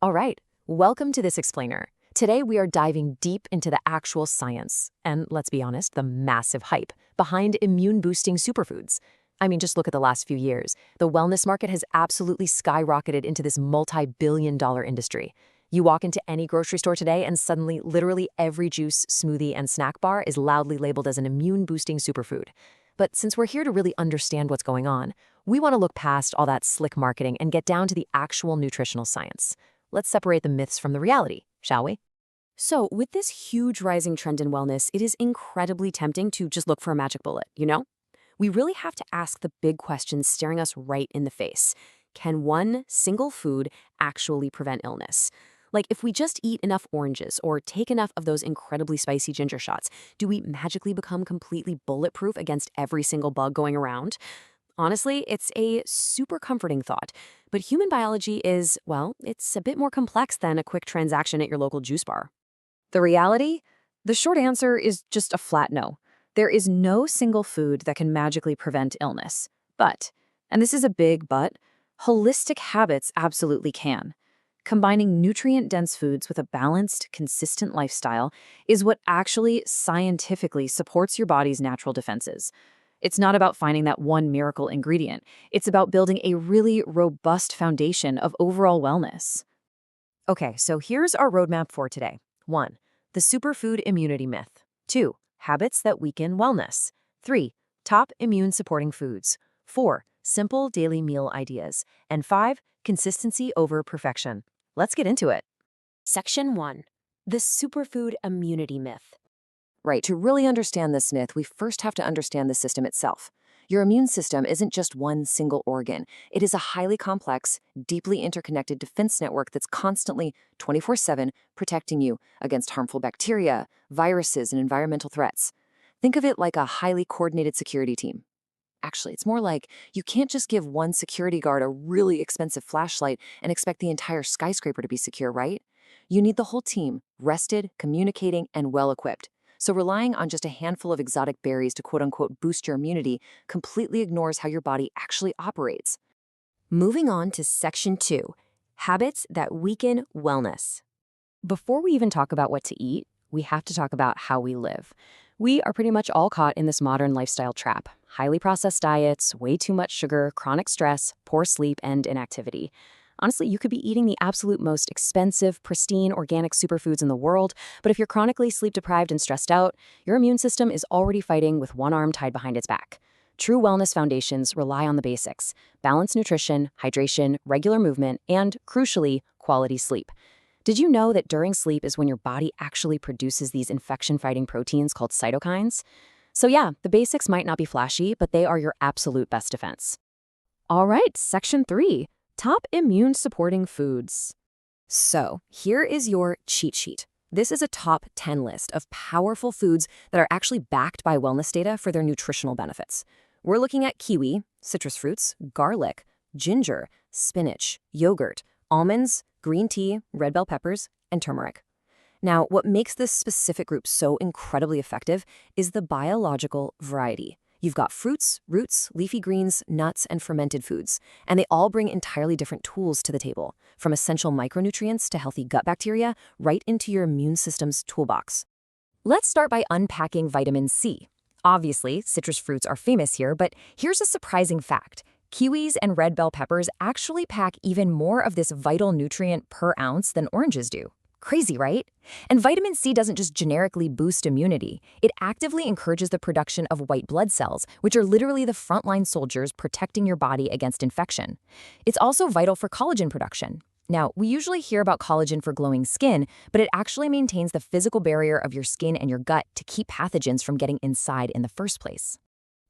All right, welcome to this explainer. Today we are diving deep into the actual science, and let's be honest, the massive hype behind immune-boosting superfoods. I mean, just look at the last few years. The wellness market has absolutely skyrocketed into this multi-billion-dollar industry. You walk into any grocery store today and suddenly literally every juice, smoothie, and snack bar is loudly labeled as an immune-boosting superfood. But since we're here to really understand what's going on, we want to look past all that slick marketing and get down to the actual nutritional science. Let's separate the myths from the reality, shall we? So, with this huge rising trend in wellness, it is incredibly tempting to just look for a magic bullet, you know? We really have to ask the big questions staring us right in the face. Can one single food actually prevent illness? Like, if we just eat enough oranges or take enough of those incredibly spicy ginger shots, do we magically become completely bulletproof against every single bug going around? Honestly, it's a super comforting thought. But human biology is, well, it's a bit more complex than a quick transaction at your local juice bar. The reality? The short answer is just a flat no. There is no single food that can magically prevent illness. But, and this is a big but, holistic habits absolutely can. Combining nutrient-dense foods with a balanced, consistent lifestyle is what actually scientifically supports your body's natural defenses. It's not about finding that one miracle ingredient. It's about building a really robust foundation of overall wellness. Okay, so here's our roadmap for today. 1. The superfood immunity myth. 2. Habits that weaken wellness. 3. Top immune-supporting foods. 4. Simple daily meal ideas. And 5. Consistency over perfection. Let's get into it. Section 1. The superfood immunity myth. Right, to really understand this myth, we first have to understand the system itself. Your immune system isn't just one single organ. It is a highly complex, deeply interconnected defense network that's constantly, 24/7, protecting you against harmful bacteria, viruses, and environmental threats. Think of it like a highly coordinated security team. Actually, it's more like you can't just give one security guard a really expensive flashlight and expect the entire skyscraper to be secure, right? You need the whole team, rested, communicating, and well-equipped. So relying on just a handful of exotic berries to quote-unquote boost your immunity completely ignores how your body actually operates. Moving on to Section 2. Habits that weaken wellness. Before we even talk about what to eat, we have to talk about how we live. We are pretty much all caught in this modern lifestyle trap. Highly processed diets, way too much sugar, chronic stress, poor sleep, and inactivity. Honestly, you could be eating the absolute most expensive, pristine, organic superfoods in the world, but if you're chronically sleep-deprived and stressed out, your immune system is already fighting with one arm tied behind its back. True wellness foundations rely on the basics: balanced nutrition, hydration, regular movement, and, crucially, quality sleep. Did you know that during sleep is when your body actually produces these infection-fighting proteins called cytokines? So yeah, the basics might not be flashy, but they are your absolute best defense. All right, Section 3. Top immune-supporting foods. So, here is your cheat sheet. This is a top 10 list of powerful foods that are actually backed by wellness data for their nutritional benefits. We're looking at kiwi, citrus fruits, garlic, ginger, spinach, yogurt, almonds, green tea, red bell peppers, and turmeric. Now, what makes this specific group so incredibly effective is the biological variety. You've got fruits, roots, leafy greens, nuts, and fermented foods, and they all bring entirely different tools to the table, from essential micronutrients to healthy gut bacteria, right into your immune system's toolbox. Let's start by unpacking vitamin C. Obviously, citrus fruits are famous here, but here's a surprising fact. Kiwis and red bell peppers actually pack even more of this vital nutrient per ounce than oranges do. Crazy, right? And vitamin C doesn't just generically boost immunity. It actively encourages the production of white blood cells, which are literally the frontline soldiers protecting your body against infection. It's also vital for collagen production. Now, we usually hear about collagen for glowing skin, but it actually maintains the physical barrier of your skin and your gut to keep pathogens from getting inside in the first place.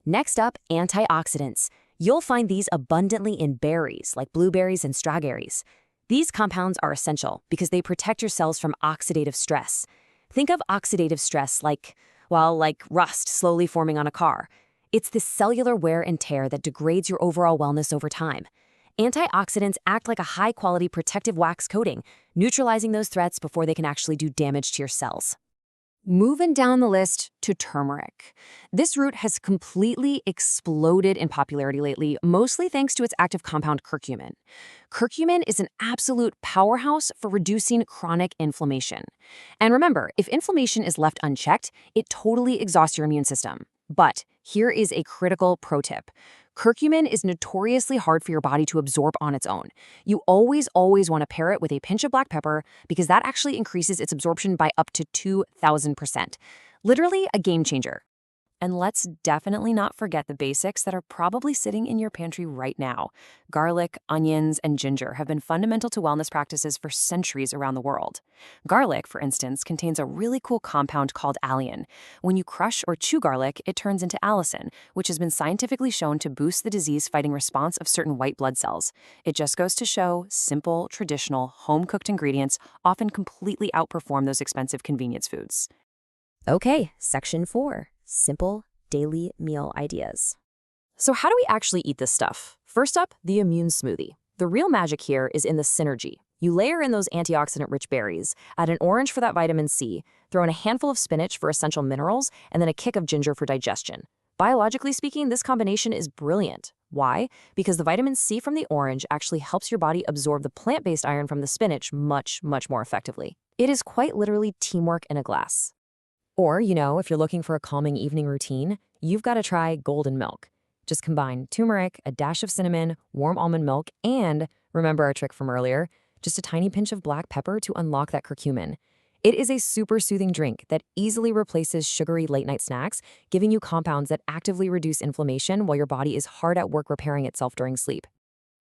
Next up, antioxidants. You'll find these abundantly in berries, like blueberries and strawberries. These compounds are essential because they protect your cells from oxidative stress. Think of oxidative stress like rust slowly forming on a car. It's the cellular wear and tear that degrades your overall wellness over time. Antioxidants act like a high-quality protective wax coating, neutralizing those threats before they can actually do damage to your cells. Moving down the list to turmeric. This root has completely exploded in popularity lately, mostly thanks to its active compound curcumin. Curcumin is an absolute powerhouse for reducing chronic inflammation. And remember, if inflammation is left unchecked, it totally exhausts your immune system. But here is a critical pro tip. Curcumin is notoriously hard for your body to absorb on its own. You always want to pair it with a pinch of black pepper because that actually increases its absorption by up to 2,000%. Literally a game changer. And let's definitely not forget the basics that are probably sitting in your pantry right now. Garlic, onions, and ginger have been fundamental to wellness practices for centuries around the world. Garlic, for instance, contains a really cool compound called alliin. When you crush or chew garlic, it turns into allicin, which has been scientifically shown to boost the disease-fighting response of certain white blood cells. It just goes to show simple, traditional, home-cooked ingredients often completely outperform those expensive convenience foods. Okay, section 4. Simple daily meal ideas. So how do we actually eat this stuff? First up, the immune smoothie. The real magic here is in the synergy. You layer in those antioxidant-rich berries, add an orange for that vitamin C, throw in a handful of spinach for essential minerals, and then a kick of ginger for digestion. Biologically speaking, this combination is brilliant. Why? Because the vitamin C from the orange actually helps your body absorb the plant-based iron from the spinach much more effectively. It is quite literally teamwork in a glass. Or, if you're looking for a calming evening routine, you've got to try golden milk. Just combine turmeric, a dash of cinnamon, warm almond milk, and, remember our trick from earlier, just a tiny pinch of black pepper to unlock that curcumin. It is a super soothing drink that easily replaces sugary late-night snacks, giving you compounds that actively reduce inflammation while your body is hard at work repairing itself during sleep.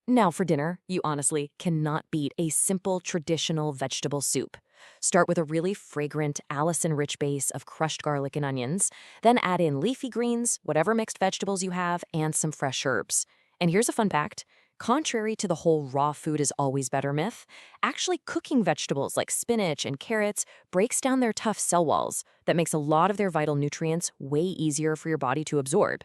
Now for dinner, you honestly cannot beat a simple traditional vegetable soup. Start with a really fragrant, allicin-rich base of crushed garlic and onions, then add in leafy greens, whatever mixed vegetables you have, and some fresh herbs. And here's a fun fact. Contrary to the whole raw food is always better myth, actually cooking vegetables like spinach and carrots breaks down their tough cell walls that makes a lot of their vital nutrients way easier for your body to absorb.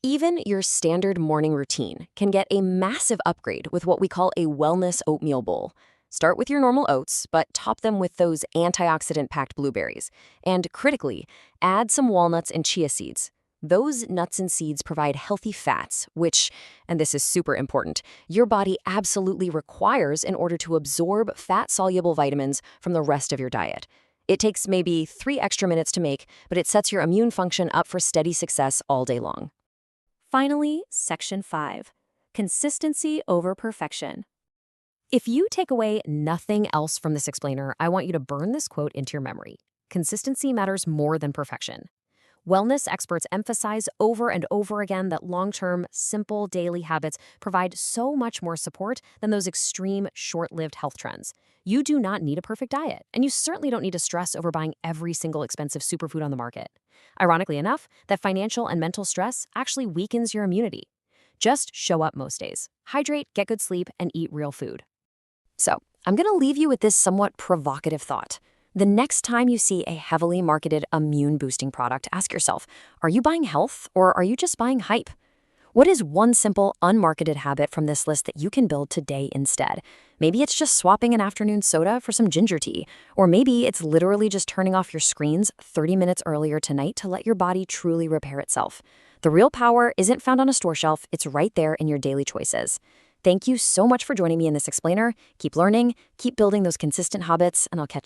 Even your standard morning routine can get a massive upgrade with what we call a wellness oatmeal bowl. Start with your normal oats, but top them with those antioxidant-packed blueberries. And critically, add some walnuts and chia seeds. Those nuts and seeds provide healthy fats, which, and this is super important, your body absolutely requires in order to absorb fat-soluble vitamins from the rest of your diet. It takes maybe 3 extra minutes to make, but it sets your immune function up for steady success all day long. Finally, section 5. Consistency over perfection. If you take away nothing else from this explainer, I want you to burn this quote into your memory. Consistency matters more than perfection. Wellness experts emphasize over and over again that long-term, simple daily habits provide so much more support than those extreme, short-lived health trends. You do not need a perfect diet, and you certainly don't need to stress over buying every single expensive superfood on the market. Ironically enough, that financial and mental stress actually weakens your immunity. Just show up most days. Hydrate, get good sleep, and eat real food. So, I'm going to leave you with this somewhat provocative thought. The next time you see a heavily marketed immune-boosting product, ask yourself, are you buying health or are you just buying hype? What is one simple, unmarketed habit from this list that you can build today instead? Maybe it's just swapping an afternoon soda for some ginger tea. Or maybe it's literally just turning off your screens 30 minutes earlier tonight to let your body truly repair itself. The real power isn't found on a store shelf, it's right there in your daily choices. Thank you so much for joining me in this explainer. Keep learning, keep building those consistent habits, and I'll catch you